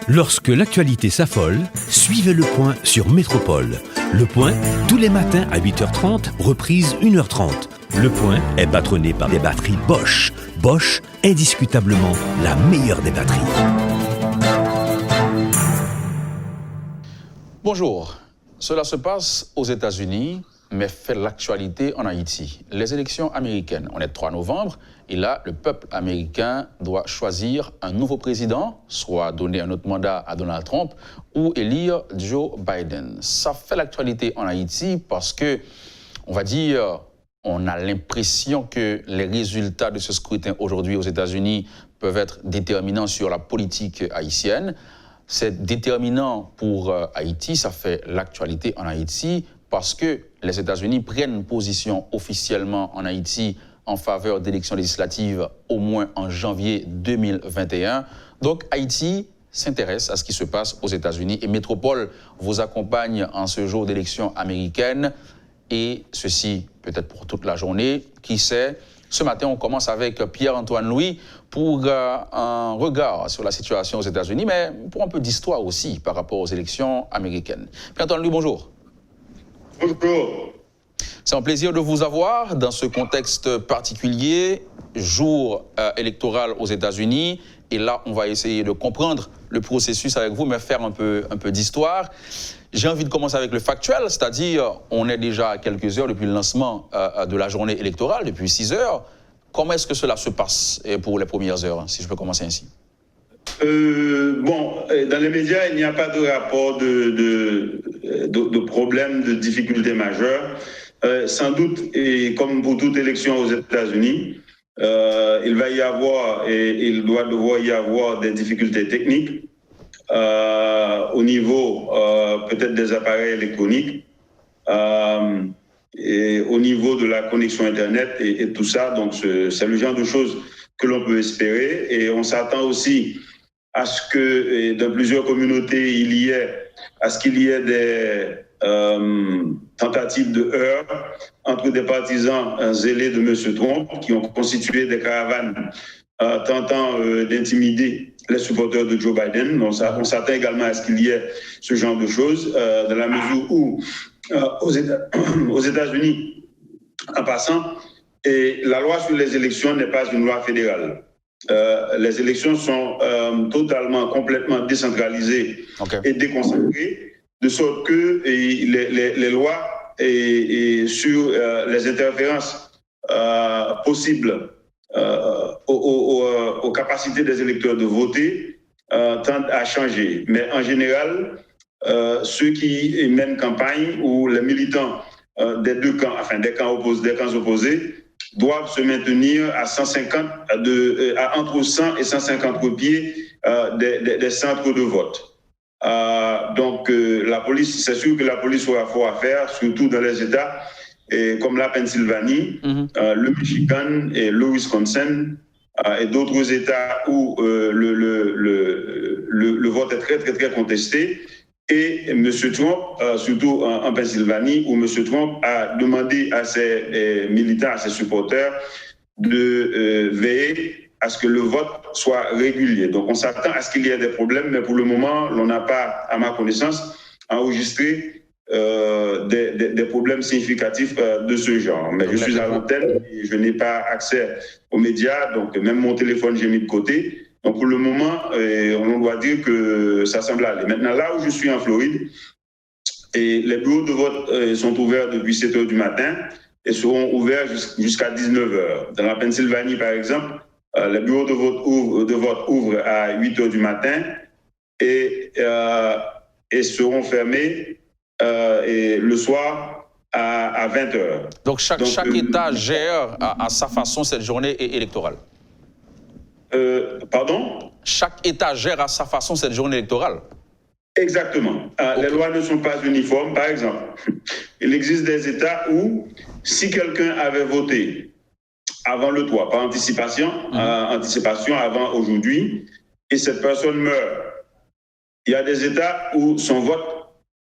Lorsque l'actualité s'affole, suivez Le Point sur Métropole. Le Point, tous les matins à 8h30, reprise 1h30. Le Point est patronné par des batteries Bosch. Bosch, indiscutablement la meilleure des batteries. Bonjour. Cela se passe aux États-Unis, mais fait l'actualité en Haïti. Les élections américaines, on est le 3 novembre, et là, le peuple américain doit choisir un nouveau président, soit donner un autre mandat à Donald Trump, ou élire Joe Biden. Ça fait l'actualité en Haïti parce que, on va dire, on a l'impression que les résultats de ce scrutin aujourd'hui aux États-Unis peuvent être déterminants sur la politique haïtienne. C'est déterminant pour Haïti, ça fait l'actualité en Haïti, parce que les États-Unis prennent position officiellement en Haïti en faveur d'élections législatives au moins en janvier 2021. Donc Haïti s'intéresse à ce qui se passe aux États-Unis et Métropole vous accompagne en ce jour d'élections américaines et ceci peut-être pour toute la journée. Qui sait, ce matin on commence avec Pierre-Antoine Louis pour un regard sur la situation aux États-Unis, mais pour un peu d'histoire aussi par rapport aux élections américaines. Pierre-Antoine Louis, bonjour. Bonjour. C'est un plaisir de vous avoir dans ce contexte particulier, jour électoral aux États-Unis. Et là, on va essayer de comprendre le processus avec vous, mais faire un peu d'histoire. J'ai envie de commencer avec le factuel, c'est-à-dire on est déjà à quelques heures depuis le lancement de la journée électorale, depuis 6 heures. Comment est-ce que cela se passe pour les premières heures, si je peux commencer ainsi? Bon, dans les médias, il n'y a pas de rapport de problème, de difficultés majeures. Sans doute, et comme pour toute élection aux États-Unis, il va y avoir et il doit devoir y avoir des difficultés techniques au niveau peut-être des appareils électroniques et au niveau de la connexion Internet et tout ça. Donc, c'est le genre de choses que l'on peut espérer. Et on s'attend aussi à ce que dans plusieurs communautés, il y ait des tentatives de heurts entre des partisans zélés de M. Trump qui ont constitué des caravanes tentant d'intimider les supporters de Joe Biden. Donc, on s'attend également à ce qu'il y ait ce genre de choses dans la mesure où aux États-Unis, en passant, et la loi sur les élections n'est pas une loi fédérale. Les élections sont complètement décentralisées et déconcentrées, de sorte que les lois sur les interférences possibles aux capacités des électeurs de voter tendent à changer. Mais en général, ceux qui mènent campagne ou les militants des deux camps, enfin des camps opposés, doivent se maintenir à entre 100 et 150 pieds des centres de vote. Donc, la police, c'est sûr que la police aura fort à faire, surtout dans les États comme la Pennsylvanie, le Michigan et le Wisconsin et d'autres États où le vote est très, très, très contesté. Et M. Trump, surtout en Pennsylvanie, où M. Trump a demandé à ses militants, à ses supporters, de veiller à ce que le vote soit régulier. Donc on s'attend à ce qu'il y ait des problèmes, mais pour le moment, on n'a pas, à ma connaissance, enregistré des problèmes significatifs de ce genre. Mais je suis à l'antenne et je n'ai pas accès aux médias, donc même mon téléphone, j'ai mis de côté. Donc pour le moment, on doit dire que ça semble aller. Maintenant, là où je suis en Floride, et les bureaux de vote sont ouverts depuis 7 heures du matin et seront ouverts jusqu'à 19 heures. Dans la Pennsylvanie, par exemple, les bureaux de vote ouvrent à 8 heures du matin et seront fermés le soir à 20 heures. Donc chaque État gère à sa façon cette journée électorale. Pardon? Chaque État gère à sa façon cette journée électorale. Exactement. Les lois ne sont pas uniformes. Par exemple, il existe des États où, si quelqu'un avait voté avant le 3, par anticipation avant aujourd'hui, et cette personne meurt, il y a des États où son vote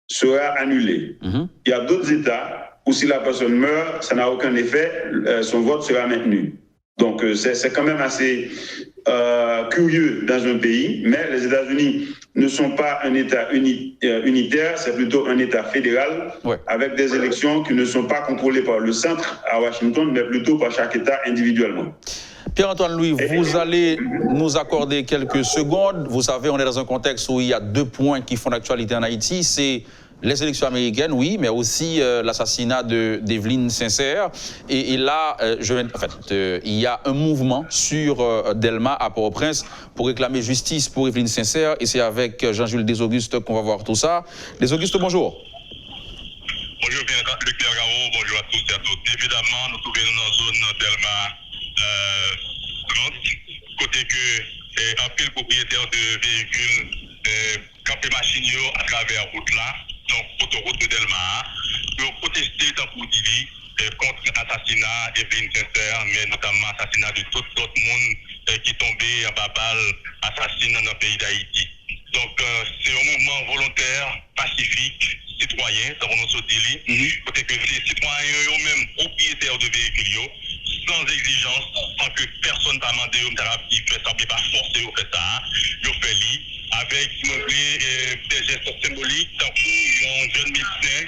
sera annulé. Il y a d'autres États où, si la personne meurt, ça n'a aucun effet, son vote sera maintenu. Donc, c'est quand même assez curieux dans un pays, mais les États-Unis ne sont pas un État unitaire, c'est plutôt un État fédéral, avec des élections qui ne sont pas contrôlées par le centre à Washington, mais plutôt par chaque État individuellement. Pierre-Antoine Louis, vous allez nous accorder quelques secondes. Vous savez, on est dans un contexte où il y a 2 points qui font l'actualité en Haïti. C'est les élections américaines, oui, mais aussi l'assassinat d'Evelyne Sincère. Et là, il y a un mouvement sur Delma à Port-au-Prince pour réclamer justice pour Evelyne Sincère. Et c'est avec Jean-Jules Desauguste qu'on va voir tout ça. Desauguste, bonjour. Bonjour, Pierre Garo, bonjour à tous et à toutes. Évidemment, nous trouvons dans la zone Delma 30, côté que un pile propriétaire de véhicules campé machine à travers la route là, donc autoroute de Delma, pour protester pour dire contre l'assassinat d'Evelyne Sincère, mais notamment l'assassinat de tout l'autre monde qui est tombé en babal assassinat dans le pays d'Haïti. Donc c'est un mouvement volontaire, pacifique, citoyen, ça on se dit, côté que les citoyens eux-mêmes propriétaires de véhicules, sans exigence, sans que personne n'a demandé au thérapie, ça ne peut pas forcer au fait ça, ils ont fait avec des gestes symboliques, tant un jeune médecin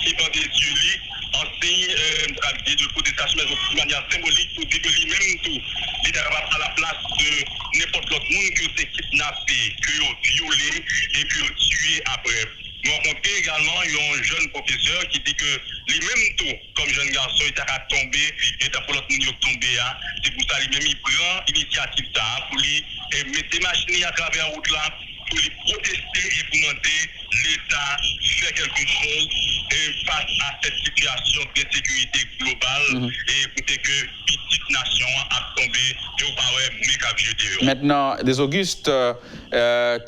qui va des yeux enseigne de protestation de manière symbolique pour dire que lui-même tout, il est capable à la place de n'importe quel monde que c'est kidnappé, que violé et que tué après. Nous rencontrons également un jeune professeur qui dit que lui-même tout, comme jeune garçon, il a tombé et pour l'autre monde tombé. C'est pour ça lui-même il prend l'initiative pour lui mettre des machines à travers la route là, pour lui protester et pour demander l'État faire quelque chose face à cette situation d'insécurité globale et écouter que petite nation a tombé et au paraît méga vieux. Maintenant, Desauguste,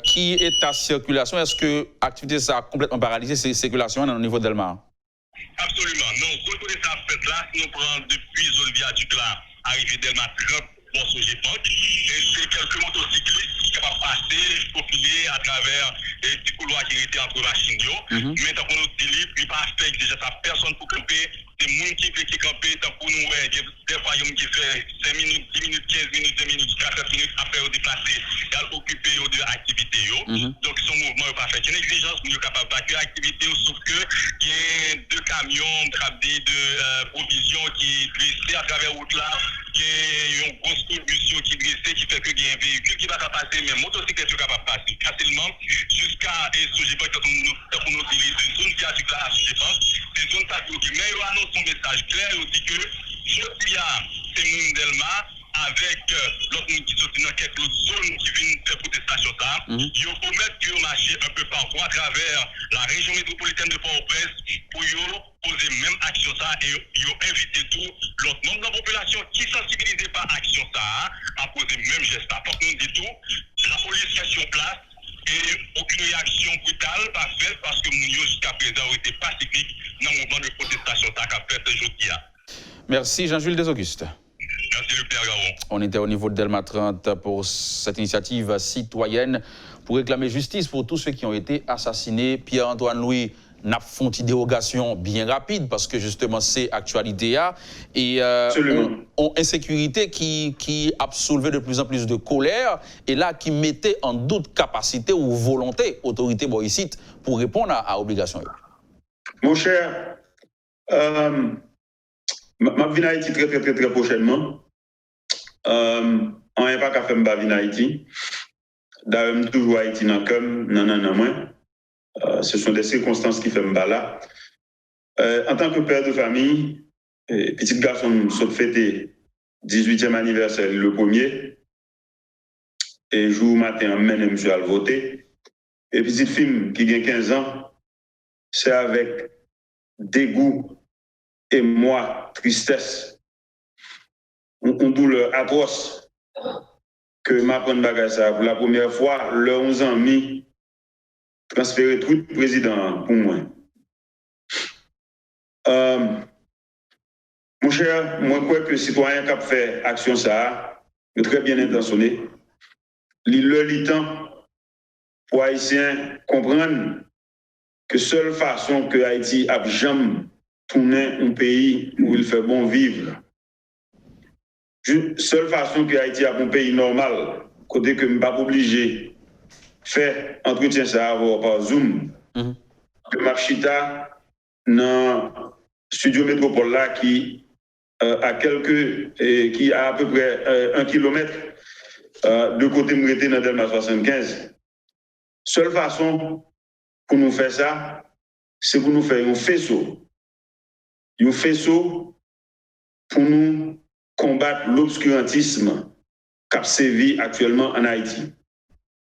qui est ta circulation? Est-ce que l'activité ça a complètement paralysé ces circulations au niveau d'Elma? Absolument. Non, pour ça fait là, nous prenons depuis zone viaduc là, arrivé d'Elma 30 pour ce GPOC, et c'est quelques motocyclistes qui peuvent passer, profiler à travers les petits couloirs qui étaient entre machines. Mais tant qu'on nous dit, il n'y a pas fait déjà sa personne pour camper, c'est gens qui camper, tant qu'on nous des fois, il qui fait 5 minutes, 10 minutes, 15 minutes, 2 minutes, 4 minutes après au déplacer, et à occuper de l'activité. Donc, son mouvement n'est pas fait. Il y a une exigence pour nous capable d'accueillir l'activité, sauf que il y a 2 camions de provisions qui glissent à travers la route là, il y a une grosse pollution qui glisse, qui fait que il y a un véhicule qui va passer, mais motocyclette est capable de passer facilement jusqu'à ce que nous utilisons une zone viaduc là, je pense, c'est une zone qui mais il annonce son message clair, il dit que je suis à ces mondes d'Elma avec l'autre monde qui sont dans quelques zones qui viennent faire protestation ça, ils promettent qu'ils marcher un peu partout à travers la région métropolitaine de Port-au-Prince pour poser même action ça et ils ont invité tout l'autre membre de la population qui ne sensibilisait pas action ça à poser même geste. Parce que nous dit tout, la police est sur place et aucune réaction brutale pas faite parce que nous jusqu'à présent ont été pacifiques dans le mouvement de protestation ça qu'a fait aujourd'hui. Merci Jean-Jules Desauguste. Merci le Père Garon. On était au niveau de Delma 30 pour cette initiative citoyenne pour réclamer justice pour tous ceux qui ont été assassinés. Pierre-Antoine Louis n'a fait une dérogation bien rapide parce que justement c'est actualité et on insécurité qui a soulevé de plus en plus de colère et là qui mettait en doute capacité ou volonté autorité boycite pour répondre à obligation. Mon cher, ma vie en Haïti très prochainement. On n'est pas qu'à faire ma vie en Haïti. D'ailleurs, toujours Haïti dans comme non. Ce sont des circonstances qui font là. En tant que père de famille, petit garçon saute fêter 18e anniversaire le premier. Et jour matin, mène monsieur à le voter. Et petite fille qui a 15 ans, c'est avec dégoût et moi, tristesse, une douleur atroce que m'apprends bagage ça pour la première fois, le 11 ans mis transférer tout le président pour moi. Mon cher, moi je crois que les citoyens qui ont fait action ça, est très bien intentionné. Le temps pour Haïtiens comprendre que seule façon que Haïti a jamais tourné un pays où il fait bon vivre, Seule façon que Haïti a un pays normal, côté que je ne suis pas obligé de faire entretien ça par Zoom, que Mapchita dans le studio métropole là qui qui a à peu près 1 kilomètre de côté Moureté dans Delma 75. Seule façon pour nous faire ça, c'est pour nous faire un faisceau pour nous combattre l'obscurantisme qui sévit actuellement en Haïti.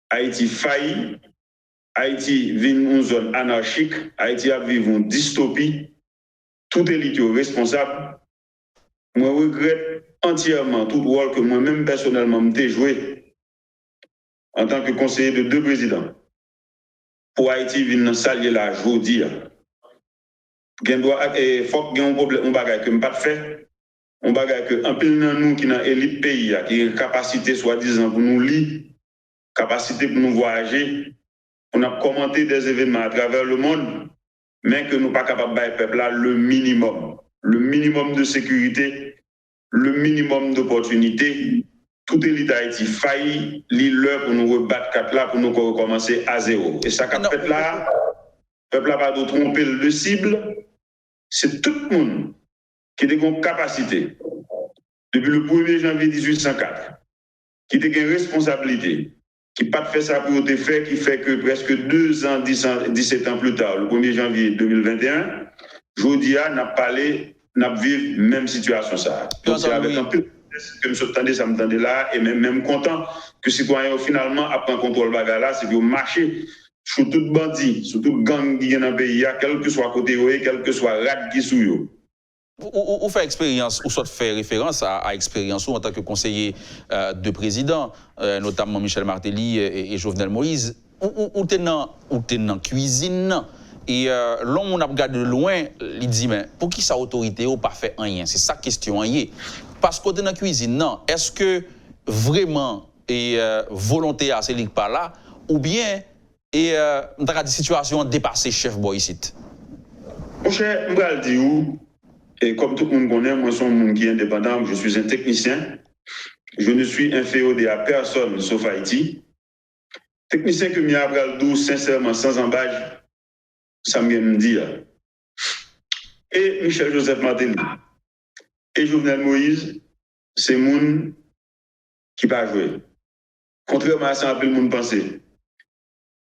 Haïti faillit, Haïti vit une zone anarchique, Haïti a vécu une dystopie, tout élite responsable. Moi, je regrette entièrement tout le rôle que moi-même personnellement j'ai joué en tant que conseiller de 2 présidents. Pour Haïti, venir s'allier là, je vous dis. Il faut qu'il y ait un problème, on ne peut pas faire. On va que un peu de nous qui dans l'élite pays, qui a une capacité soi-disant pour nous lire, capacité pour nous voyager, on a commenté des événements à travers le monde, mais que nous ne sommes pas capables de faire peuple là le minimum de sécurité, le minimum d'opportunités. Toute élite Haïti faillit l'heure pour nous rebattre cap là, pour nous recommencer à zéro. Et ça qu'a fait là, le peuple n'a pas de tromper le cible, c'est tout le monde qui a une capacité, depuis le 1er janvier 1804, qui a une responsabilité, qui n'a pas fait ça pour te faire, qui fait que presque 2 ans, 17 ans plus tard, le 1er janvier 2021, Jodia n'a parlé, n'a vécu la même situation. Ça. Donc c'est avec un peu que je m'entendais, ça m'entendait là, et même content que les citoyens finalement apprennent contrôle bagarre là, c'est pour marcher sur tout bandit, sur tout gang qui est dans le pays, quel que soit côté, quel que soit rat qui sous eux. Ou fait expérience, ou soit fait référence à expérience en tant que conseiller de président, notamment Michel Martelly et Jovenel Moïse, ou t'es dans cuisine, et l'homme on a regardé de loin, il dit mais pour qui sa autorité ou pas fait rien, c'est ça question rien. Parce que t'es dans cuisine, non, est-ce que vraiment et volonté à c'est pas là, ou bien et dans des situations dépassées chef boy ici. Mon cher, je vais le dire. Et comme tout le monde connaît, moi, je suis un monde qui est indépendant, je suis un technicien. Je ne suis inféodé à personne sauf Haïti. Technicien que je vais le sincèrement, sans embâche, ça me vient me dire. Et Michel Joseph Martelly et Jovenel Moïse, c'est monde qui va jouer. Contrairement à ça, un peu le monde pensait.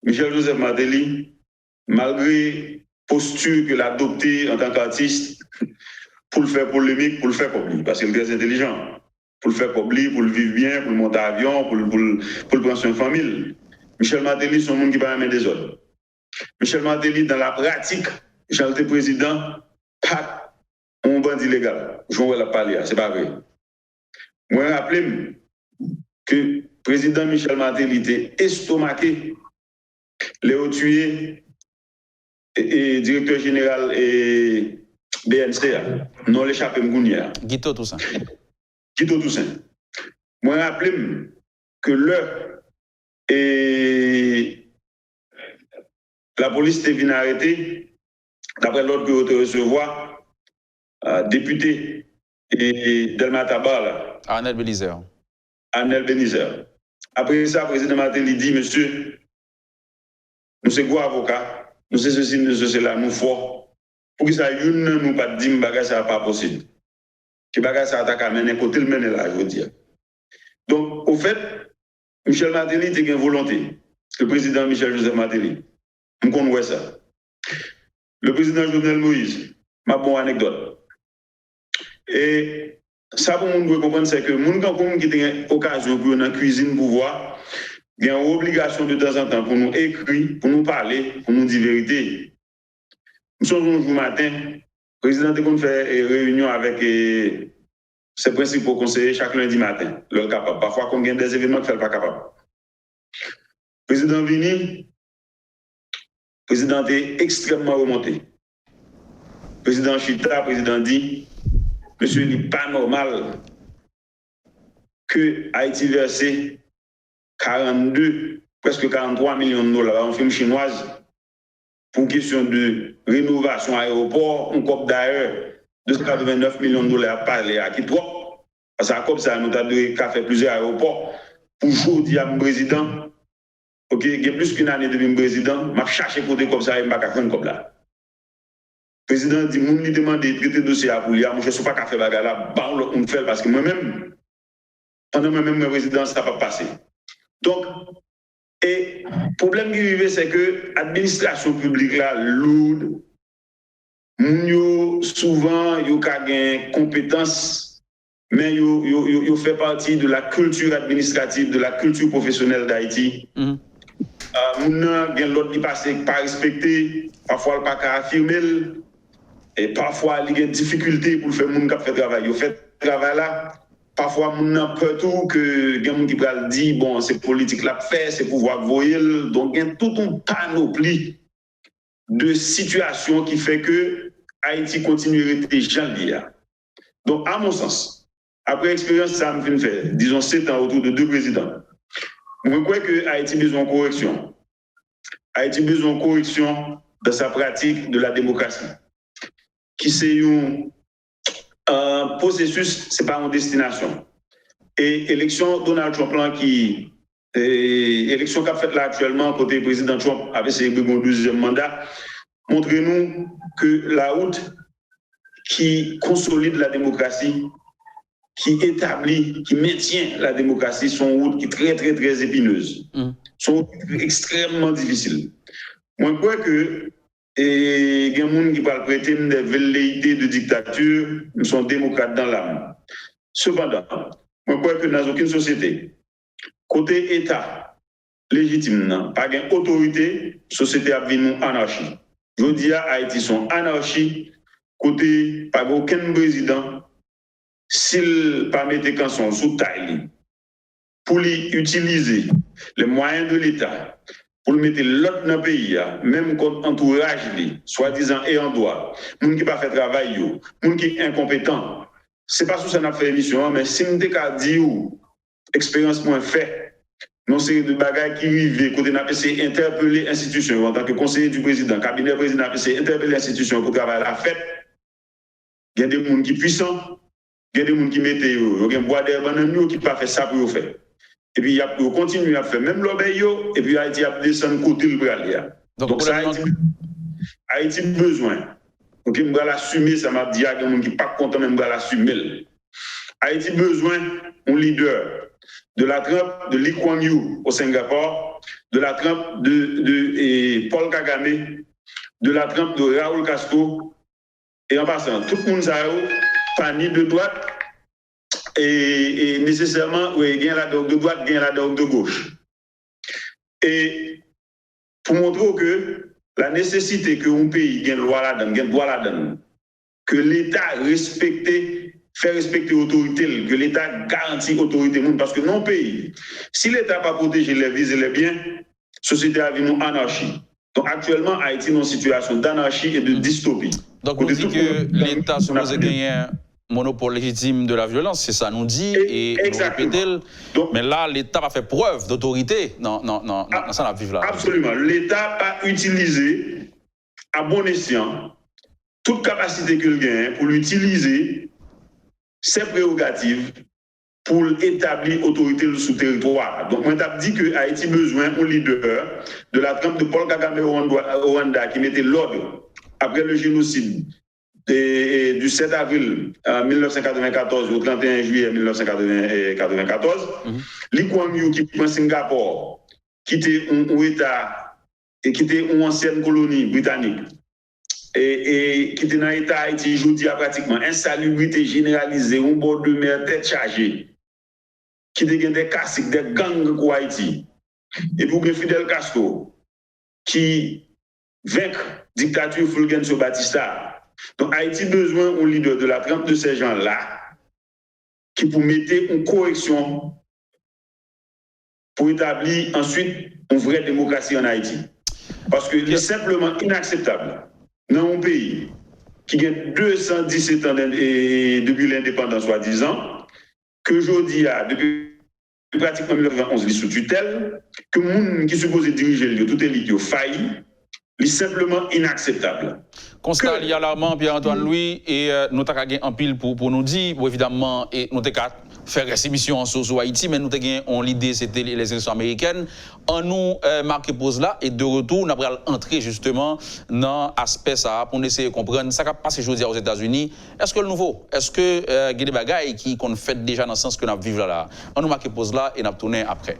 Michel Joseph Martelly, malgré posture qu'il a adoptée en tant qu'artiste, pour le faire polémique, pour le faire public, parce qu'il est très intelligent. Pour le faire public, pour le vivre bien, pour le monter à avion, pour le prendre sur une famille. Michel Martelly, c'est un monde qui va amener des autres. Michel Martelly, dans la pratique, Michel était président, pas un bandit illégal. Je vais la parler, c'est pas vrai. Moi, je rappelle que le président Michel Martelly était estomaqué, les tué et directeur général et BNC, non l'échappé Mgounia. Guito Toussaint. Guito Toussaint. Moi, je rappelle que l'heure et la police était venue arrêter, d'après l'ordre que vous te recevoir, député et Delma Tabar. Arnel Belizer. Arnel Belizer. Après ça, le président Martelly dit, monsieur, nous sommes gros avocats, nous sommes ceci, nous sommes cela, nous forts. Pour que ça ne nous pas dire que ça n'est pas possible. Que ça attaque à mener côté le mener là, je veux dire. Donc, au fait, Michel Martelly était une volonté. Le président Michel Joseph Martelly. Nous connaissons ça. Le président Jovenel Moïse, ma bonne anecdote. Et ça, pour nous comprendre, c'est que nous avons une occasion pour dans la cuisine pour voir, il y a une obligation de temps en temps pour nous écrire, pour nous parler, pour nous dire la vérité. Nous sommes un jour matin, le président de fait réunion avec ses principaux conseillers chaque lundi matin. Capable. Parfois, quand il y a des événements qui ne sont pas capables. Le président Vini, le président est extrêmement remonté. Le président Chita, le président dit, monsieur, il n'est pas normal que Haïti verse 42, presque 43 millions de dollars en firme chinoise pour une question de rénovation aéroport, on coupe d'ailleurs 289 millions de dollars par les à qui trop. Parce que comme ça, nous avons fait plusieurs aéroports. Pour aujourd'hui, à mon président, ok, il y a plus qu'une année depuis mon président, je cherche côté comme ça, et je ne vais pas faire comme là. Le président dit, je lui demande de traiter le dossier à Poulia, je ne suis pas qu'à faire bagarre là, on fait parce que moi-même, pendant moi-même, mon président, ça va pas passer. Donc, et le problème qui arrive, c'est que l'administration publique là, lourde, souvent, il y a des compétences, mais il fait partie de la culture administrative, de la culture professionnelle d'Haïti. Il y a l'autre qui passe par respecter, parfois il pas qu'à affirmer, et parfois il y a des difficultés pour faire mon cap faire travail. Il fait travail là, parfois il y a peur tout que il y a des gens qui va dire bon c'est politique là fait, c'est pouvoir voyer, donc il y a tout une panoplie de situations qui fait que Haïti continue à rester janvier. Donc à mon sens, après l'expérience ça me fait, disons 7 ans autour de 2 présidents. Je crois que Haïti a besoin de correction. Haïti a besoin de correction dans sa pratique de la démocratie. Qui c'est un processus, ce n'est pas une destination. Et l'élection Donald Trump, l'élection qu'a faite là actuellement, côté président Trump, avec ses 12e mandat, montre-nous que la route qui consolide la démocratie, qui établit, qui maintient la démocratie, sont une route qui est très, très, très épineuse. Sont extrêmement difficiles. Moi, je crois que il y a des gens qui parlent prêter des velléités de dictature, nous sommes démocrates dans l'âme. Cependant, moi, je crois que dans aucune société, côté État légitime, pas d'autorité, société a vu anarchie. Je dis à Haïti, son anarchie, côté pas aucun président, s'il pas mettre canson sous taille, pour utiliser les moyens de l'État, pour le mettre l'autre dans le pays, même contre entourage, soi-disant et en droit, les gens qui ne font pas faire travail, les gens qui sont incompétents. Ce n'est pas sous ça qu'on fait émission, mais si nous avons dit expérience moins fait, non c'est de bagages qui arrivent, côté n'a essayé interpeller l'institution en tant que conseiller du président, cabinet président a essayé interpeller l'institution pour travailler à la fête. Il y a des gens qui sont puissants, il y a des gens qui mettent des bois d'herbe qui ne pas faire ça pour faire. Et puis, il continue à faire même l'obéi, et puis Haïti a descendu côté le bras. Donc ça, Haïti a besoin. Donc, il va l'assumer, ça m'a dit, il y a des gens qui ne sont pas contents, mais il va l'assumer. Haïti a besoin d'un leader de la trempe de Lee Kuan Yew au Singapour, de la trempe de Paul Kagame, de la trempe de Raúl Castro, et en passant, tout le monde sait, pas ni de droite, et nécessairement, il y a la drogue de droite, il y a la drogue de gauche. Et pour montrer que la nécessité que un pays ait loi là-dedans, que l'État fait respecter l'autorité, que l'État garantit l'autorité, parce que non pays, si l'État n'a pas protégé les vies et les biens, la société a vu une anarchie. Donc actuellement, Haïti est dans une situation d'anarchie et de dystopie. Donc on dit que l'État supposé gagner un monopole légitime de la violence, c'est ça nous dit, et nous répétons. Mais là, l'État a fait preuve d'autorité dans ça la vivre là. Absolument. L'État a utilisé à bon escient toute capacité qu'il gagne pour l'utiliser ses prérogatives pour établir autorité sous territoire. Donc, moi, je dis que Haïti a besoin d'un leader de la trempe de Paul Kagame au Rwanda qui mettait l'ordre après le génocide du 7 avril 1994 au 31 juillet 1994. Lee Kuan Yew qui prend Singapour, qui était un État et qui était une ancienne colonie britannique. Et qui était dans l'État Haïti, je dis pratiquement insalubrité généralisée, un bord de mer tête chargée, qui était des caciques, des gangs pour Haïti. Et pour que Fidel Castro, qui vainc dictature Fulgencio Batista. Donc Haïti a besoin d'un leader de la trempe de ces gens-là, qui pour mettre une correction pour établir ensuite une vraie démocratie en Haïti. Parce que c'est simplement inacceptable dans un pays qui a 217 ans depuis l'indépendance, soi-disant, que aujourd'hui, depuis pratiquement 1911, il est sous tutelle, que le monde qui est supposé diriger toute élite a failli, c'est simplement inacceptable. Constat alarmant, Pierre-Antoine Louis, et nous avons un pile pour nous dire, évidemment, et nous avons faire réception sur Haïti, mais nous avons l'idée, c'était les élections américaines. On nous marque pause là, et de retour, on va entrer justement dans l'aspect ça, pour essayer de comprendre ça qui passe aujourd'hui aux États-Unis. Est-ce que le nouveau, est-ce que il y a des bagailles qu'on fait déjà dans le sens que nous vivons là? On nous marque pause là et nous tourner après.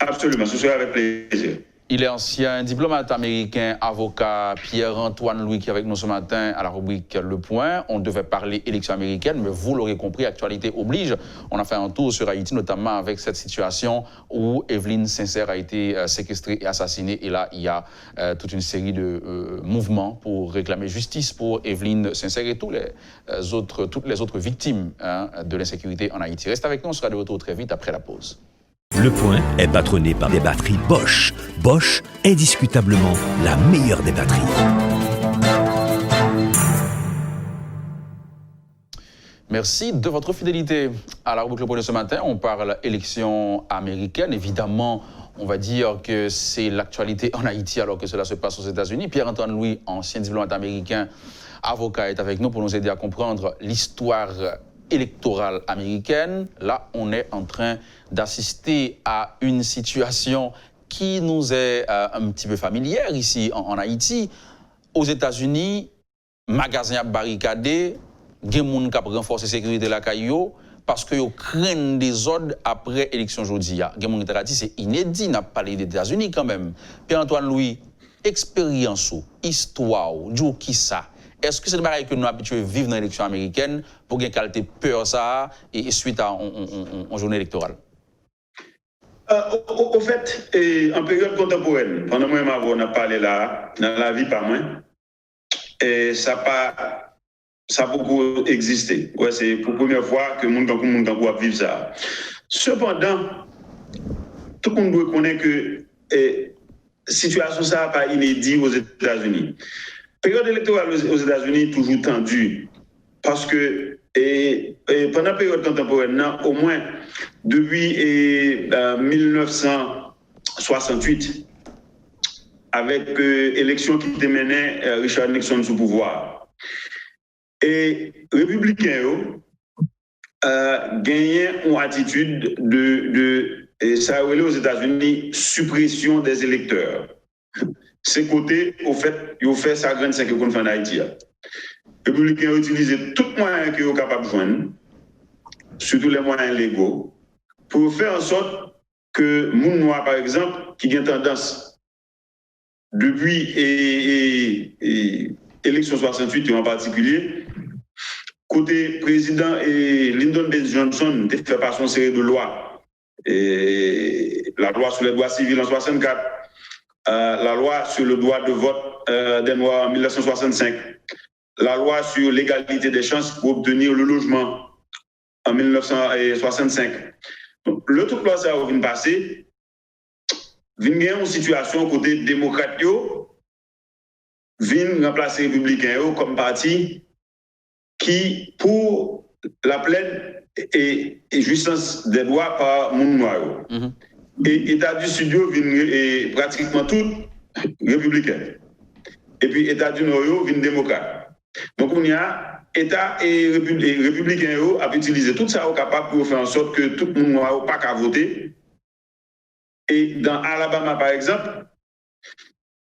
Absolument, ce sera avec plaisir. Il est ancien diplomate américain, avocat Pierre-Antoine Louis qui est avec nous ce matin à la rubrique Le Point. On devait parler élection américaine, mais vous l'aurez compris, actualité oblige. On a fait un tour sur Haïti, notamment avec cette situation où Evelyne Sincère a été séquestrée et assassinée. Et là, il y a toute une série de mouvements pour réclamer justice pour Evelyne Sincère et toutes les autres victimes de l'insécurité en Haïti. Reste avec nous, on sera de retour très vite après la pause. Le Point est patronné par des batteries Bosch. Bosch, indiscutablement la meilleure des batteries. Merci de votre fidélité à la rubrique Le Point de ce matin. On parle élection américaine. Évidemment, on va dire que c'est l'actualité en Haïti alors que cela se passe aux États-Unis. Pierre-Antoine Louis, ancien diplomate américain, avocat, est avec nous pour nous aider à comprendre l'histoire électorale américaine. Là, on est en train d'assister à une situation qui nous est un petit peu familière ici en Haïti. Aux États-Unis, magasins barricadés, des gens qui renforcent la sécurité de la caillou parce qu'ils craignent des ordres après l'élection aujourd'hui. Des gens qui ont dit c'est inédit, n'a pas parlé des États-Unis quand même. Pierre-Antoine Louis, expérience, histoire, jour qui ça? Est-ce que c'est le bagage que nous habitués à vivre dans l'élection américaine pour qu'il y ait qualité peur ça et suite à une journée électorale? Au fait, en période contemporaine, pendant moi et on a parlé là, dans la vie par moi, et ça a beaucoup existé. Ouais, c'est pour la première fois que le monde va vivre ça. Cependant, tout le monde doit connaître que la situation ça n'est pas inédite aux États-Unis. La période électorale aux États-Unis est toujours tendue parce que pendant la période contemporaine, au moins depuis 1968, avec l'élection qui était menée Richard Nixon sous pouvoir, et les républicains gagnaient une attitude de ça a aux États-Unis suppression des électeurs. C'est côté, au fait, ils ont fait ça grande c'est qu'on fait en Haïti. Les républicains ont utilisé tous les moyens qu'ils sont capables de joindre, surtout les moyens légaux, pour faire en sorte que les gens noirs, par exemple, qui ont tendance, depuis l'élection 68 en particulier, côté président et Lyndon B. Johnson, a fait passer une série de lois. Et la loi sur les droits civils en 64, la loi sur le droit de vote des Noirs en 1965, la loi sur l'égalité des chances pour obtenir le logement en 1965. Donc, le tout là, ça vient passer, vient une situation côté démocrate, vient remplacer les républicains comme parti qui, pour la pleine et justice des droits par monde noir. Et État du Sud vient pratiquement tout républicain. Et puis État du Nord vient démocrate. Donc on y a État et républicain a utilisé tout ça au capable pour faire en sorte que tout le monde noir n'a pas qu'à voter. Et dans Alabama par exemple,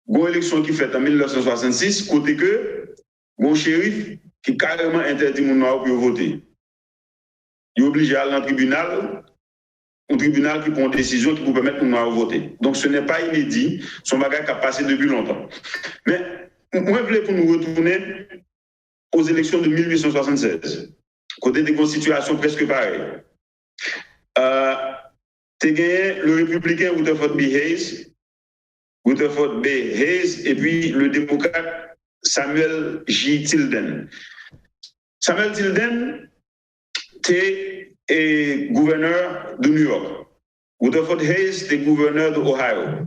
il y a une élection qui fait en 1966, côté que il y a un shérif qui carrément interdit les gens noirs pour voter. Il est obligé à aller dans le tribunal. Un tribunal qui prend une décision qui peut permettre de nous voter. Donc ce n'est pas inédit, son bagage qui a passé depuis longtemps. Mais moi, je voulais pour nous retourner aux élections de 1876, côté des constitutions presque pareilles. Tu as gagné le républicain Rutherford B. Hayes et puis le démocrate Samuel J. Tilden. Samuel Tilden, est gouverneur de New York. Rutherford Hayes était gouverneur de Ohio.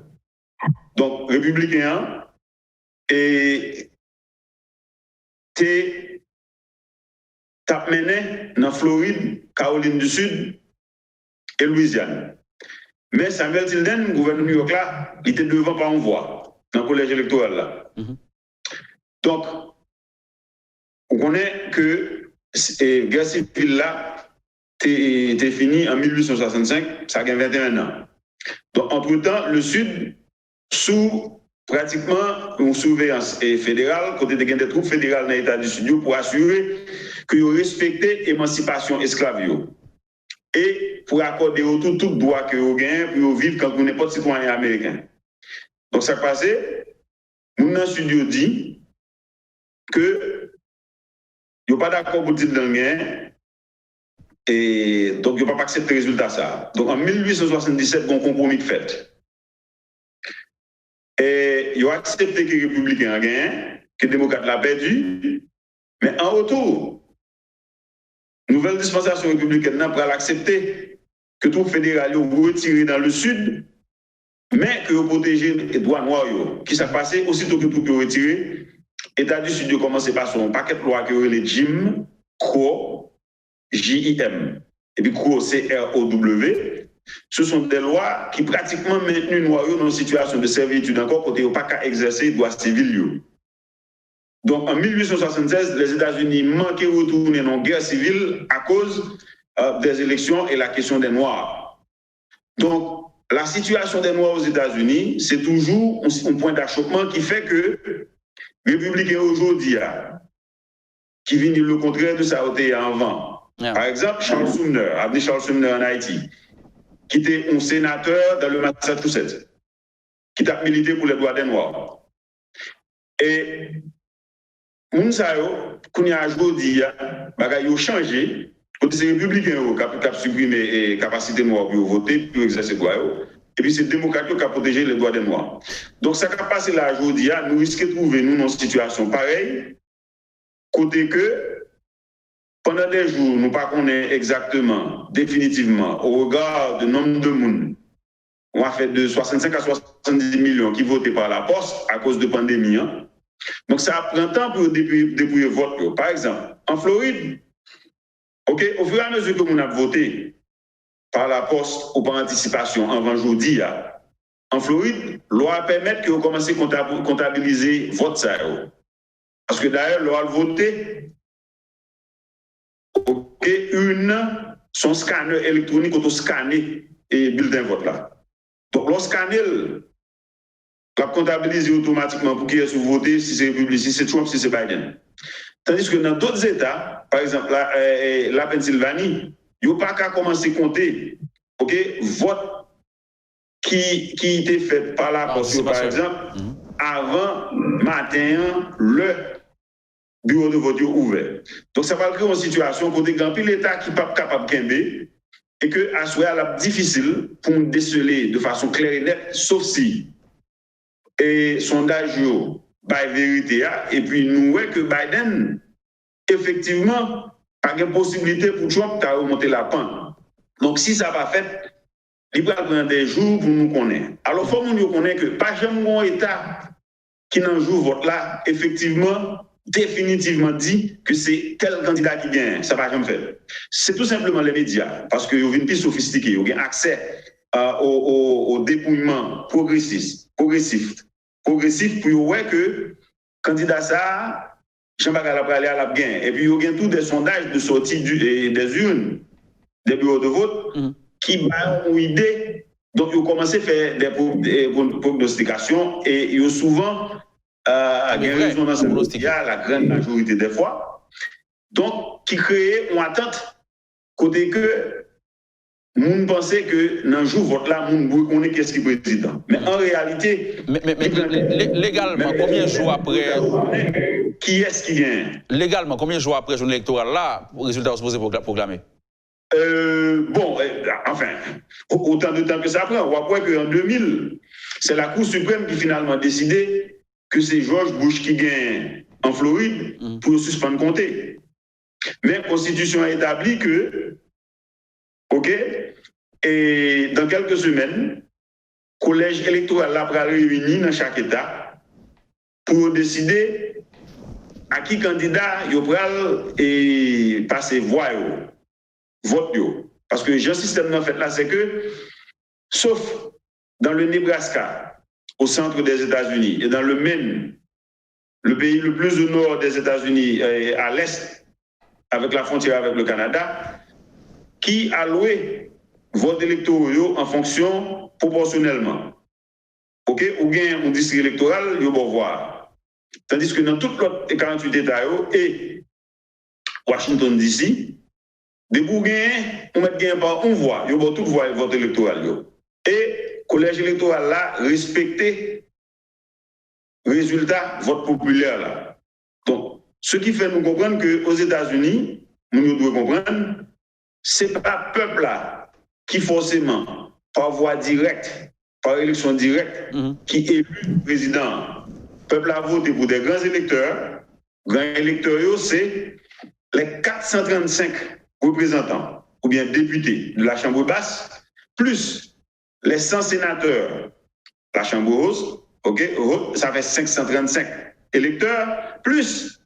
Donc, républicain, et t'as mené dans Floride, Caroline du Sud et Louisiane. Mais Samuel Tilden, gouverneur de New York là, il était devant par une voix dans le collège électoral là. Donc, on connaît que guerre civile là, t'es fini en 1865, ça a 21 ans. Donc, entre-temps, le Sud, sous pratiquement une surveillance fédérale, côté des troupes fédérales dans l'État du Sud, pour assurer qu'ils respectent l'émancipation esclave. Et pour accorder autour tout droit que vous gagnez pour vivre quand vous n'êtes pas citoyen américain. Donc, ça passe, nous dans le studio dit que il n'y a pas d'accord pour dire dans le gain, et donc il n'y a pas accepté le résultat ça. Donc, en 1877, il y a un compromis fait. Et il a accepté que les républicains ont gagné, que les démocrates l'ont perdu, mais en retour, nouvelle dispensation républicaine n'a pas accepté que les troupes fédérales ont retiré dans le sud, mais que vous protégez les droits noirs. Qui s'est passé aussitôt que les troupes ont retiré, l'État du Sud a commencé par son paquet de lois qui ont les JIM, CRO, J-I-M, et puis CRO, C-R-O-W. Ce sont des lois qui pratiquement maintenu les noirs dans une situation de servitude encore côté au pas qu'à exercer les droits civils. Donc en 1876, les États-Unis manquaient de retourner dans une guerre civile à cause des élections et la question des Noirs. Donc la situation des Noirs aux États-Unis, c'est toujours un point d'achoppement qui fait que les républicains aujourd'hui, qui viennent le contraire de ça avant. Par exemple, Charles Sumner, appelé Charles Sumner en Haïti, qui était un sénateur dans le Massachusetts, qui a milité pour les droits des Noirs. Et Mounsayo, qu'on y a aujourd'hui, ils ont changé. Quand c'est les républicains qui ont supprimé la capacité noire pour voter, pour exercer les droits. Et puis c'est les démocrates qui ont protégé les droits des Noirs. Donc ça qui a passé là aujourd'hui, nous risquons de trouver nous dans une situation pareille, côté que pendant des jours, nous ne connaissons pas exactement, définitivement, au regard du nombre de monde, on a fait de 65 à 70 millions qui votaient par la poste à cause de la pandémie. Donc ça prend temps pour dépouiller le vote. Par exemple, en Floride, au fur et à mesure que nous avons voté par la poste ou par anticipation avant jeudi, en Floride, la loi permet que vous commencez à comptabiliser le vote. Parce que d'ailleurs, la loi a voté son scanner électronique pour scanner et bulletin vote là. Donc, le scanner, la comptabiliser automatiquement pour qui est voté, si c'est République, si c'est Trump, si c'est Biden. Tandis que dans d'autres États, par exemple la Pennsylvanie, il n'y a pas qu'à commencer à compter vote qui était fait par la poste, par exemple, avant matin, le bureau de vote ouvert. Donc ça va créer une situation côté grand pile l'État qui n'est pas capable de gagner et que à ce moment-là, difficile pour déceler de façon claire et nette, sauf si et sondage by vérité et puis nous voyons que Biden effectivement a une possibilité pour Trump de remonter la pente. Donc si ça va fait, il va prendre des jours pour nous connaître. Alors il faut nous connaître que pas jamais un État qui n'en joue vote là effectivement définitivement dit que c'est tel candidat qui gagne. Ça va jamais faire. C'est tout simplement les médias parce qu'ils ont une plus sophistiquée, ils ont accès au dépouillement progressif pour voir que candidat ça, Jean-Marc va aller à la gain. Et puis il y a tous des sondages de sortie des urnes, des bureaux de vote, qui ont une idée. Donc ils ont commencé à faire des prognostications et ils ont souvent raison dans cette média, la grande majorité des fois. Donc qui crée une attente côté que nous pensons que dans le jour vote là, nous connaissons qu'est-ce qui est président. Mais en réalité, légalement, combien de jours après qui est-ce qui gagne? Légalement, combien de jours après le jour électoral là, le résultat est supposé proclamer? Enfin, autant de temps que ça prend. On va voir qu'en 2000, c'est la Cour suprême qui finalement a décidé que c'est George Bush qui gagne en Floride pour suspendre compter. Mais la Constitution a établi que et dans quelques semaines, le collège électoral va réunir dans chaque État pour décider à qui candidat il va passer voix, vote. Parce que le système en fait là, c'est que, sauf dans le Nebraska, au centre des États-Unis, et dans le Maine, le pays le plus au nord des États-Unis, à l'est, avec la frontière avec le Canada, qui allouent vote électoraux en fonction proportionnellement. OK, ou bien un district électoral, il va voir. Tandis que dans toutes les 48 États et Washington DC, des bourguins, on met gain par une voix, il y a toute voix le vote électoral. Et collège électoral là, respecter résultat vote populaire là. Donc, ce qui fait nous comprendre qu'aux États-Unis, nous devons comprendre, c'est pas le peuple là qui forcément, par voie directe, par élection directe, qui élu le président. Le peuple a voté pour des grands électeurs. Grands électeurs, c'est les 435 représentants ou bien députés de la Chambre basse, plus les 100 sénateurs de la Chambre haute, okay, ça fait 535 électeurs, plus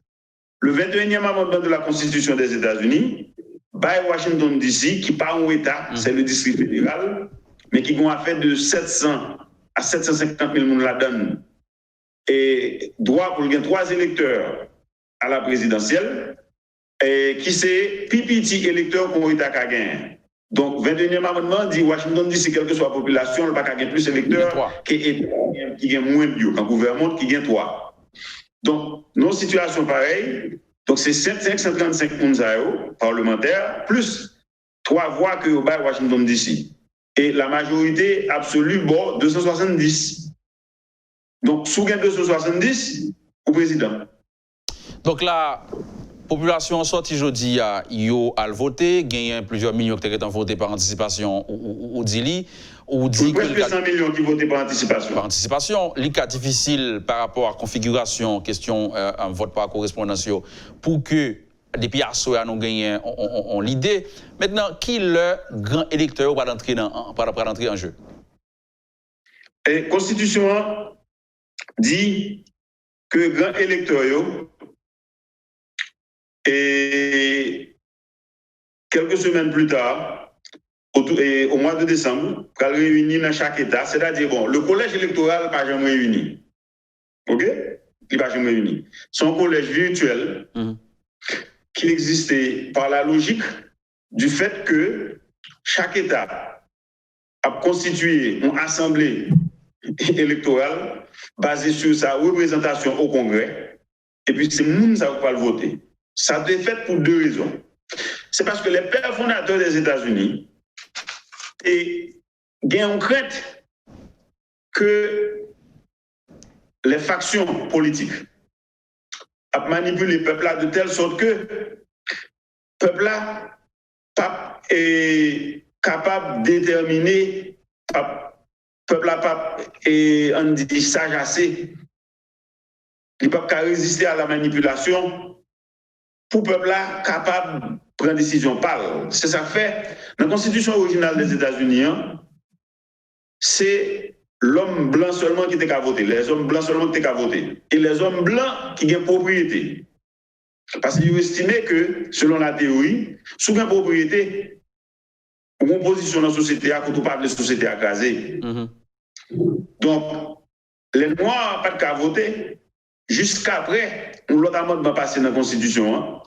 le 21e amendement de la Constitution des États-Unis, by Washington DC, qui pas un État, c'est le district fédéral, mais qui a fait de 700 à 750 000 personnes la donne. Et droit pour gagner 3 électeurs à la présidentielle, et qui c'est PPT électeurs qu'on État qui gagne. Donc, 21e amendement dit Washington DC, quelle que soit la population, le pas gagner plus d'électeurs qui gagne moins de qu'un gouvernement qui gagne 3. Donc, nos situations pareilles, donc c'est 535 parlementaires, plus 3 voix que au bas Washington DC. Et la majorité absolue, bon, 270. Donc, sous 270, au président. Donc là, population sortie aujourd'hui, il y a voté, il y a plusieurs millions qui ont voté par anticipation ou dit presque 100 millions qui votent par anticipation. Par anticipation, il est difficile par rapport à la configuration, question vote par correspondance, pour que depuis hier nous gagnons l'idée. Maintenant, qui est le grand électeur va entrer en jeu? La Constitution dit que le grand électeur et quelques semaines plus tard, au mois de décembre, va réunir dans chaque État, c'est-à-dire, bon, le collège électoral pas jamais réuni. OK? Il va jamais réuni. C'est un collège virtuel qui existait par la logique du fait que chaque État a constitué une assemblée électorale basée sur sa représentation au Congrès, et puis c'est le monde qui va le voter. Ça a été fait pour 2 raisons. C'est parce que les pères fondateurs des États-Unis ont crainte que les factions politiques manipulent le peuple là de telle sorte que le peuple là est capable de déterminer, le peuple là est on dit sage assez, il ne peut pas résister à la manipulation pour le peuple là capable de prendre des décisions pâles. C'est ça fait. Dans la Constitution originale des États-Unis, c'est l'homme blanc seulement qui était qu'à voter, les hommes blancs seulement qui étaient qu'à voter, et les hommes blancs qui ont propriété. Parce qu'ils estimaient que, selon la théorie, sous une propriété, ou une position dans la société, à côté pas de la société à craser. Donc, les Noirs n'ont pas de qu'à voter, jusqu'après, l'autre amendement passé dans la Constitution.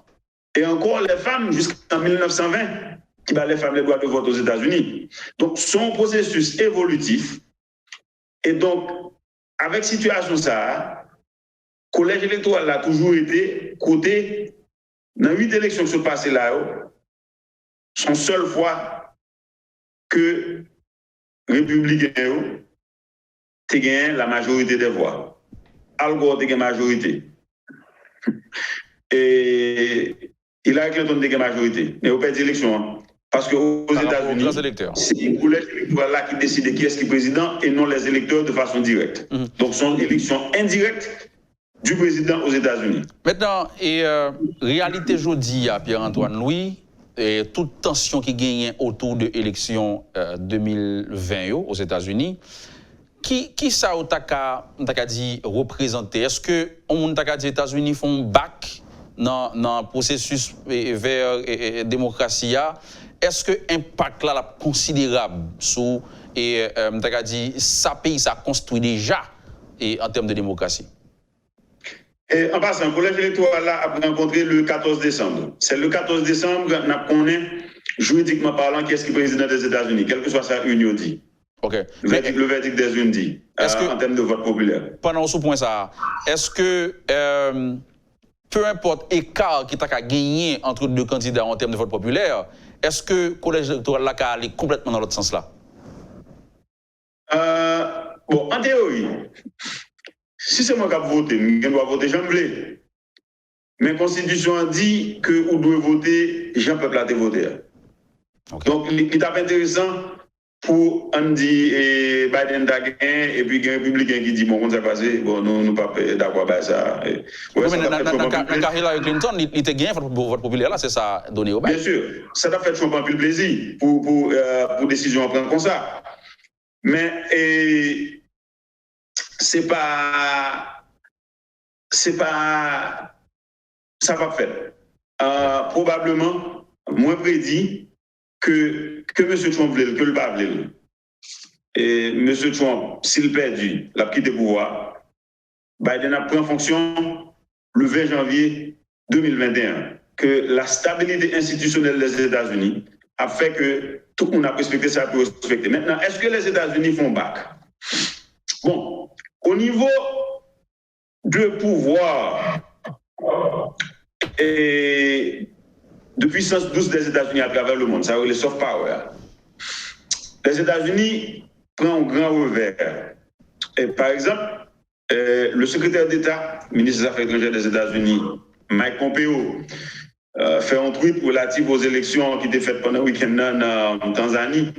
Et encore les femmes, jusqu'en 1920, qui bat les femmes les droits de vote aux États-Unis. Donc, son processus évolutif. Et donc, avec situation ça, le collège électoral a toujours été côté, dans 8 élections qui se passent là, son seule fois que les républicains ont gagné la majorité des voix. Al Gore a gagné la majorité. Et Hillary Clinton a gagné la majorité. Mais on perd l'élection. Parce qu'aux États-Unis, c'est le collège électoral là qui décide qui est-ce qui est président et non les électeurs de façon directe. Donc, c'est une élection indirecte du président aux États-Unis. Maintenant, réalité aujourd'hui à Pierre-Antoine Louis, et toute tension qui gagne autour de l'élection 2020 aux États-Unis, qui ça on t'a dit représenter? Est-ce que on t'a dit États-Unis font back dans le processus vers la démocratie? Est-ce que l'impact là est considérable sur t'a dit ça pays ça construit déjà en termes de démocratie? Et en passant, le collège électoral là a rencontré le 14 décembre. C'est le 14 décembre qu'on connaît juridiquement parlant, qui est-ce qui est président des États-Unis, quelle que soit sa union dit. OK. Le verdict des urnes dit, en termes de vote populaire. Pendant ce point, ça, est-ce que peu importe l'écart qui t'a gagné entre deux candidats en termes de vote populaire, est-ce que le collège électoral là a allé complètement dans l'autre sens là? Bon, en théorie, si c'est moi qui vais voter, je dois voter Jean Blé. Mais la Constitution dit que vous devez voter, Jean-Peuple a voté. Okay. Donc, il est intéressant pour Andy et Biden d'agagner, et puis il y a un républicain qui dit, bon, on s'est passé, bon, nous ne sommes pas d'accord avec ça. Ouais, mais dans Hillary Clinton, il était gagné votre populaire là, c'est ça donné au bail? Bien sûr, ça a fait Trump un peu de plaisir pour décision à prendre comme ça. Mais c'est pas ça va faire. Probablement, moins prédit que M. Trump voulait, que le pas voulait. Et M. Trump, s'il perdu, l'a quitté le pouvoir, Biden a pris en fonction le 20 janvier 2021 que la stabilité institutionnelle des États-Unis a fait que tout le monde a respecté ça pour respecter. Maintenant, est-ce que les États-Unis font bac? Bon, au niveau de pouvoir et de puissance douce des États-Unis à travers le monde, ça veut dire le soft power. Les États-Unis prennent un grand revers. Et par exemple, le secrétaire d'État, ministre des Affaires étrangères des États-Unis, Mike Pompeo, fait un tweet relatif aux élections qui étaient faites pendant le week-end en Tanzanie.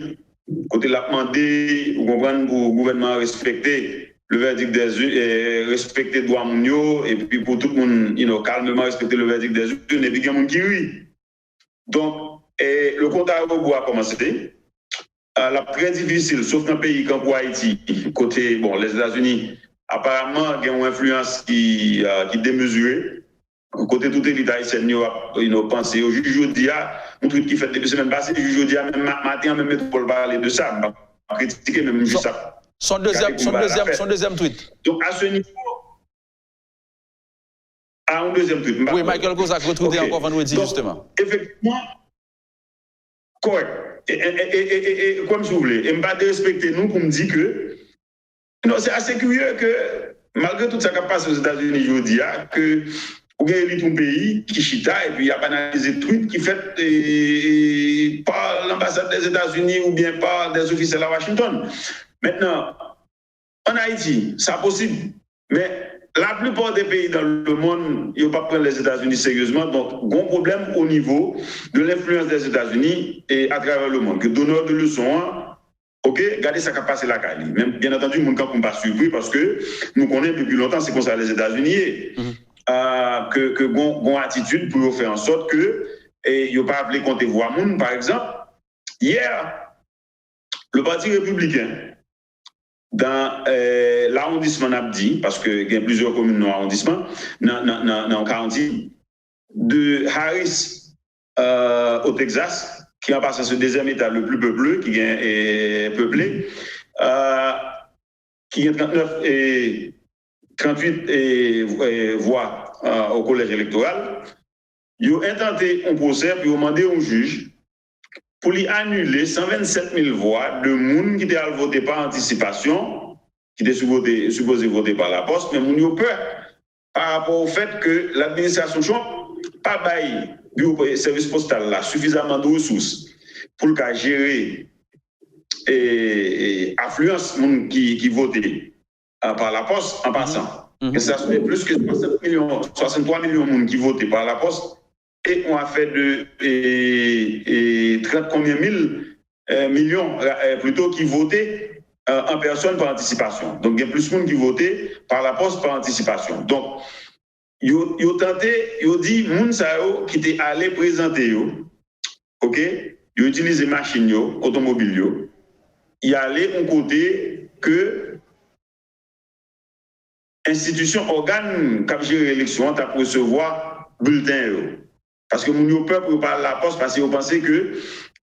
Côté l'a demandé, vous comprenez, pour le gouvernement respecter le verdict des urnes, respecter les droits mondiaux, et puis pour tout le monde, calmement respecter le verdict des urnes, et puis il y a des gens qui rient. Donc, le compte à rebours a commencé. La très difficile, sauf dans un pays comme Haïti, côté, bon, les États-Unis, apparemment, il y a une influence qui est démesurée. Côté tout l'État haïtien, ils ont pensé au juge Jodia, un truc qui fait depuis semaine passée, le juge Jodia, même matin, même métropole parler de ça, critiquer même juste ça. Son deuxième tweet. Donc, à ce niveau, à un deuxième tweet. Oui, Michael Kozak retweeté encore vendredi, justement. Effectivement, correct. Et comme je voulais, et ne pas respecter nous pour me dire que, non, c'est assez curieux que, malgré tout ça qui passe aux États-Unis aujourd'hui, que vous avez un pays qui chita et puis il y a banalisé des tweets qui fait par l'ambassade des États-Unis ou bien par des officiels à Washington. Maintenant, en Haïti, c'est possible, mais la plupart des pays dans le monde, ils ne vont pas prendre les États-Unis sérieusement. Donc, il y a un problème au niveau de l'influence des États-Unis et à travers le monde. Que donneur de leçons, ok, regardez ça qui a passé la Cali. Même, bien entendu, nous ne sommes pas surpris parce que nous connaissons depuis longtemps c'est comme ça les États-Unis. Que une attitude pour faire en sorte que ils n'ont pas appelé compter voix moun. Par exemple, hier, le Parti républicain, dans l'arrondissement d'Abdi, parce qu'il y a plusieurs communes dans l'arrondissement, dans le county, de Harris au Texas, qui a passé ce deuxième état le plus peuplé, qui est peuplé, qui est 38 voix au collège électoral. Ils ont intenté un procès, puis ils ont demandé au juge pour lui annuler 127 000 voix de monde qui étaient à voter par anticipation, qui étaient supposés voter par la poste, mais ils ont peur par rapport au fait que l'administration Trump n'a pas baillé service postal là suffisamment de ressources pour le gérer et affluence monde qui votait par la poste en passant. Que ça soit plus que 63 millions de monde qui votaient par la poste. Et on a fait de 30 combien millions plutôt qui votaient en personne par anticipation. Donc il y a plus de monde qui votaient par la poste par anticipation. Donc ils ont tenté, ils ont dit moun sa yo qui étaient allés présenter yo, ok, ils ont utilisé machine yo, automobile yo, ils allaient un côté que institution organe qui gère l'élection à recevoir bulletin. Parce que nous avons peur pour parler la poste parce qu'on pensait que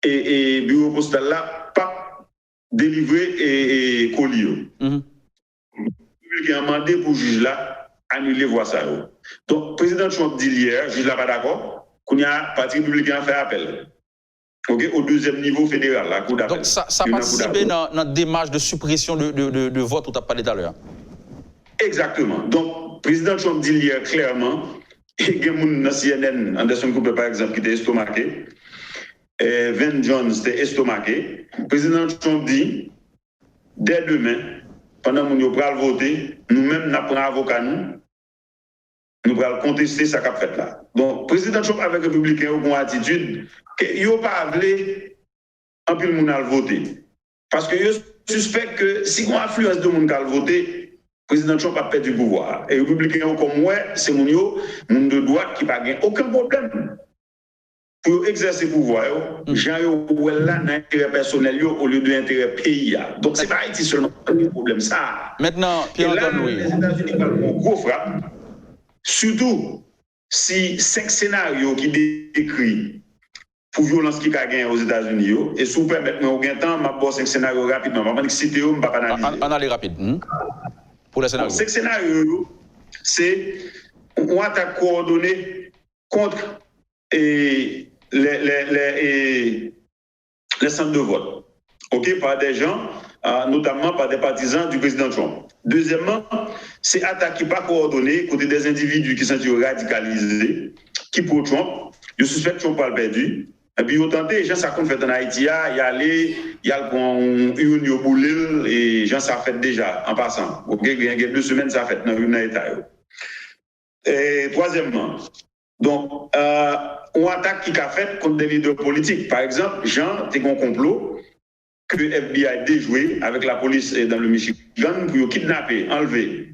le bureau postal là pas délivré et colis. Il a demandé pour le juge là annuler voir ça. Donc, le président Trump dit hier, le juge là pas d'accord, qu'on y a parti républicain fait appel. au deuxième niveau fédéral, la Cour d'appel. Donc ça participé dans la démarche de suppression de vote, où tu as parlé tout à l'heure. Exactement. Donc, le président Trump dit hier clairement, il y a des gens dans CNN, Anderson Cooper par exemple, qui était estomaqué, Van Jones était estomaqué. Le président Trump dit, dès demain, pendant que nous allons voter, nous-mêmes, nous prenons un avocat, nous allons contester ce qu'a fait là. Donc, le président Trump avec les républicains ont une attitude qu'ils n'ont pas appelé un peu de monde à voter. Parce que je suspecte que si on a influence de monde à voter, le président Trump a perdu du pouvoir. Et les républicains comme moi, c'est mon de droite qui n'a aucun problème pour exercer le pouvoir. J'ai un intérêt personnel au lieu de l'intérêt pays. Donc, ce n'est pas Haïti seulement le problème. Ça. Maintenant, Pierre-Antoine Louis. Les États-Unis ont un gros frappe. Surtout si 5 scénarios qui décrivent pour violence qui a gagné aux États-Unis. Et si vous permettez, on gagne temps, je vais 5 scénarios rapidement. Je vais citer, je ne vais pas analyser. On allait rapide. Pour les scénarios. 5 scénarios, c'est une attaque coordonnée contre les centres de vote. Par des gens, notamment par des partisans du président Trump. Deuxièmement, c'est attaque qui n'est pas coordonnée contre des individus qui sont radicalisés, qui pour Trump, je suspecte que Trump a perdu. Et puis, autant de gens, ça qu'on fait en Haïti, il y a le point une boulil et gens, ça fait déjà, en passant. Il y a 2 semaines, ça fait dans une État. Et troisièmement, donc, on attaque qui a fait contre des leaders politiques. Par exemple, Jean, c'est un complot que le FBI a déjoué avec la police dans le Michigan pour kidnapper, enlever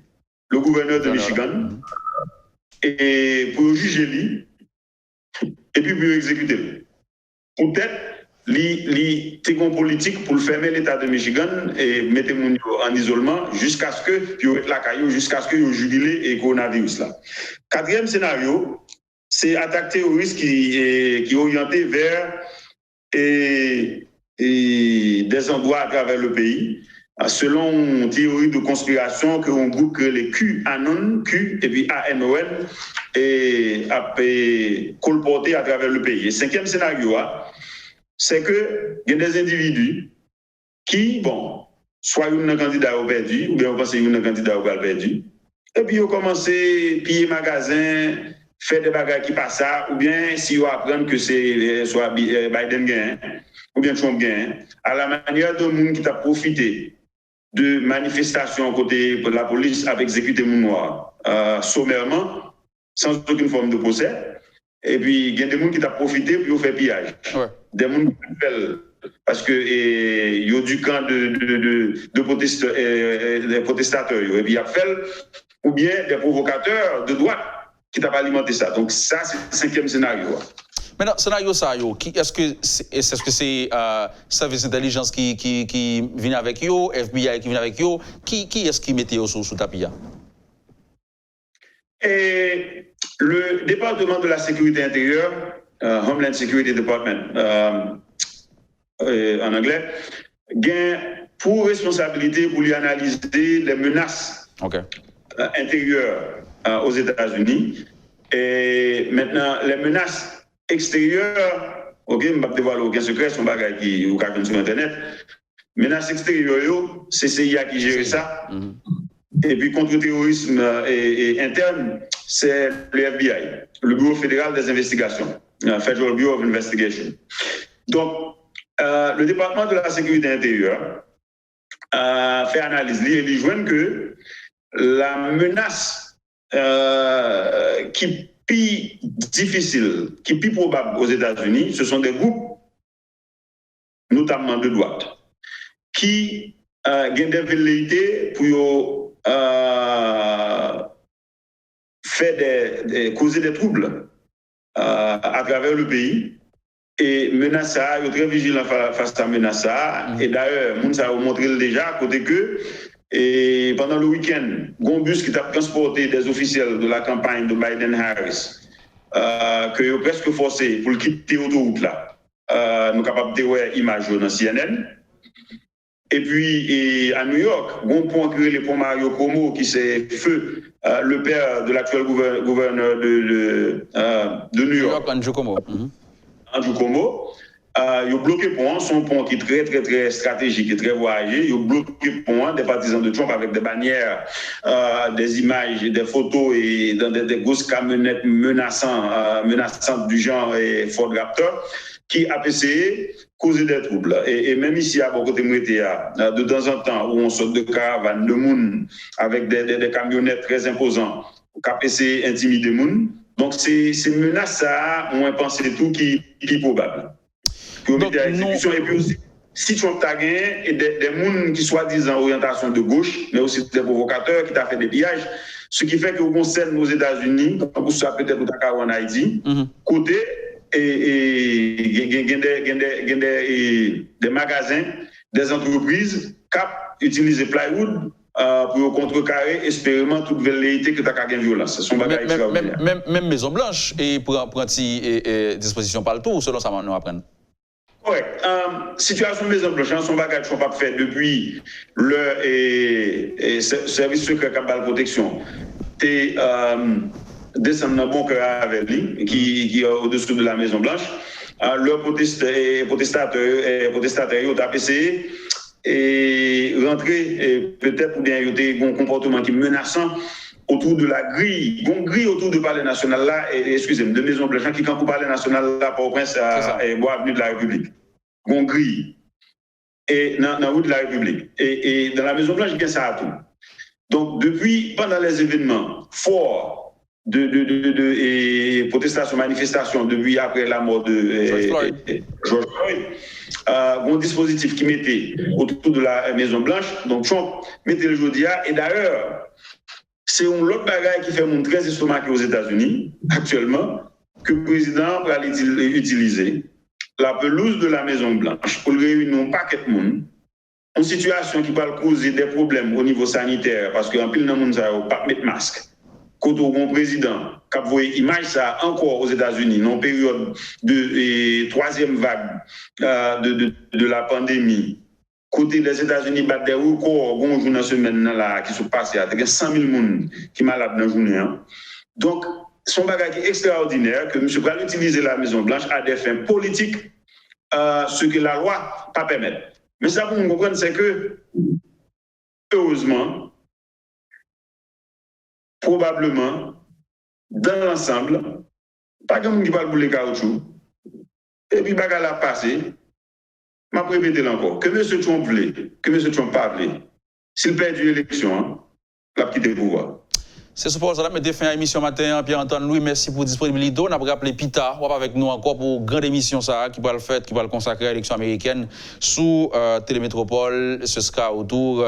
le gouverneur de Michigan et pour juger lui et puis pour exécuter. Peut-être c'est un politique pour fermer l'État de Michigan et mettre mon en isolement jusqu'à ce que il la caillou jusqu'à ce que il jubilé et coronavirus là. 4e scénario, c'est attaque terroriste qui est orienté vers des endroits à travers le pays, selon une théorie de conspiration que on groupe que les QAnon, Q et puis ANON a colporté à travers le pays. Et 5e scénario, c'est que il y a des individus qui, soit un candidat au perdu, ou bien on pense un candidat au perdu, et puis ils ont commencé à piller magasins, faire des bagages qui passent ça, ou bien si on apprend que c'est soit Biden gagne, ou bien Trump gagne, à la manière de monde qui a profité de manifestations côté de la police a exécuté mon noir sommairement, sans aucune forme de procès. Et puis, il y a des gens qui ont profité pour faire pillage. Ouais. Des gens qui font parce que il y a du camp de protestateurs. Et puis, il y a fait, ou bien des provocateurs de droite qui ont alimenté ça. Donc, ça, c'est le 5e scénario. Maintenant, scénario ça, est-ce que c'est service d'intelligence qui vient avec yo, FBI qui vient avec yo, qui est-ce qui mettait sous tapis? Et le département de la sécurité intérieure, Homeland Security Department en anglais, gagne pour responsabilité pour lui analyser les menaces intérieures aux États-Unis. Et maintenant, les menaces extérieures, je ne vais pas dévoiler aucun secret, c'est un bagage qui est sur Internet. Menaces extérieures, c'est CIA qui gère ça. Et puis, contre-terrorisme interne, c'est le FBI, le Bureau fédéral des investigations, Federal Bureau of Investigation. Donc, le département de la sécurité intérieure fait analyse et il joint que la menace qui est plus difficile, qui est plus probable aux États-Unis, ce sont des groupes, notamment de droite, qui gagnent des velléités pour causer des troubles à travers le pays et menacer, ils sont très vigilants face à menacer. Et d'ailleurs, ça a montré déjà, côté que et pendant le week-end, un bus qui a transporté des officiels de la campagne de Biden-Harris, que ils ont presque forcé pour quitter l'autoroute là. Nous sommes capables de voir l'image dans CNN. Et puis, à New York, on peut créer le pont Mario Cuomo, qui c'est Feu, le père de l'actuel gouverneur de New York. Andrew Cuomo. Andrew Cuomo. Ils ont bloqué le pont, son pont qui est très, très, très stratégique et très voyagé. Ils ont bloqué le pont des partisans de Trump avec des bannières, des images, des photos et dans des grosses camionnettes menaçantes du genre Ford Raptor qui a essayé de causer des troubles. Et même ici, à côté de temps en temps, où on sort de caravanes de monde avec des camionnettes très imposantes, qui a essayé d'intimider les gens. Donc, c'est menace ça, on pense tout qui est probable. Donc, et puis aussi, si Trump a gagné, et des gens qui soi-disant orientation de gauche, mais aussi des provocateurs qui ont fait des pillages, ce qui fait qu'on concerne aux États-Unis, comme vous savez peut-être en Haïti, côté des magasins, des entreprises qui utilisent plywood pour contrecarrer espérément toute velléité que tu as gagné violence. Ce sont bagages extraordinaires. Même Maison Blanche et pour prendre disposition par le tout, selon ça, nous apprenons. Oui, situation Maison Blanche, son bagage ne sont pas fait depuis le service secret Cabal Protection. Descendre dans bon cœur avec lui, qui est au-dessous de la Maison Blanche. Le protestateur ont essayé et rentrer, peut-être ou bien il y a un comportement qui est menaçant autour de la grille. Une grille autour du Palais National là, excusez-moi, de Maison Blanche, qui quand le Palais National là, Port-au-Prince, et Bois Avenue de la République. Une grille. Et dans la rue de la République. Et dans la Maison Blanche, il y a ça à tout. Donc, pendant les événements forts de protestations, manifestations, depuis après la mort de George Floyd, un dispositif qui mettait autour de la Maison Blanche, donc Trump mettait le Jodia, et d'ailleurs, c'est un autre bagage qui fait mon très estomaqué aux États-Unis, actuellement, que le président va utiliser la pelouse de la Maison Blanche pour réunir un paquet de monde, une situation qui peut causer des problèmes au niveau sanitaire, parce qu'en pile, dans le monde, ça ne pas mettre masque. Quand on président, qui a vu image ça encore aux États-Unis, dans la période de troisième vague de la pandémie, côté des États-Unis, battent des records, bon jour dans la semaine là, qui sont passés, il y a 100 000 personnes qui sont malades dans la journée. Hein. Donc, son bagage est extraordinaire que M. va utiliser la Maison-Blanche à des fins politiques, ce que la loi ne pas permettre. Mais ça, pour nous comprendre, c'est que, heureusement, probablement, dans l'ensemble, pas de monde qui parle pour les caoutchoucs, et puis, bagarre la passé, m'a répété encore, que M. Trump voulait, que M. Trump pas voulait, s'il perd l'élection, il a quitté le pouvoir. C'est ce pour ça que nous fin à l'émission matin. Pierre-Antoine Louis, merci pour la disponibilité. On a rappelé Pita, on va avec nous encore pour une grande émission ça, qui va le faire, qui va le consacrer à l'élection américaine sous Télémétropole. Ce sera autour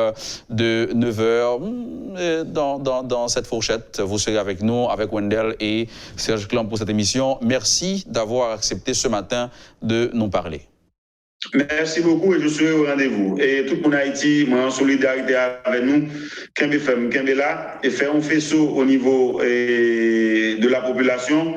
de 9h. Dans cette fourchette, vous serez avec nous, avec Wendell et Serge Clamp pour cette émission. Merci d'avoir accepté ce matin de nous parler. Merci beaucoup et je serai au rendez-vous. Et tout le monde Haïti, moi en solidarité avec nous, Kembe Femme, Kembe là, et faire un faisceau au niveau de la population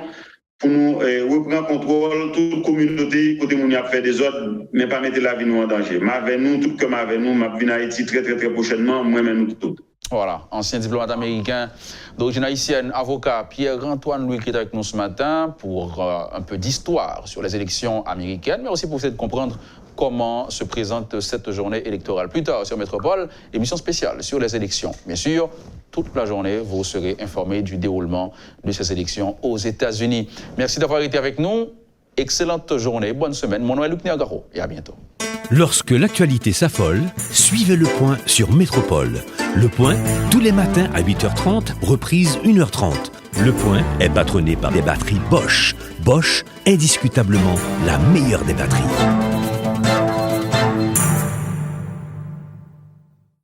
pour nous reprendre contrôle, toute communauté, côté où on a fait des ordres, mais pas mettre la vie nous en danger. Mais avec nous, tout comme avec nous, ma vie en Haïti très prochainement, moi-même nous tous. Voilà, ancien diplomate américain d'origine haïtienne, avocat Pierre-Antoine Louis qui est avec nous ce matin pour un peu d'histoire sur les élections américaines, mais aussi pour essayer de comprendre comment se présente cette journée électorale. Plus tard sur Métropole, émission spéciale sur les élections. Bien sûr, toute la journée, vous serez informés du déroulement de ces élections aux États-Unis. Merci d'avoir été avec nous. Excellente journée, bonne semaine. Mon nom est Luc Niagaro et à bientôt. Lorsque l'actualité s'affole, suivez le point sur Métropole. Le point, tous les matins à 8h30, reprise 1h30. Le point est patronné par des batteries Bosch. Bosch, indiscutablement la meilleure des batteries.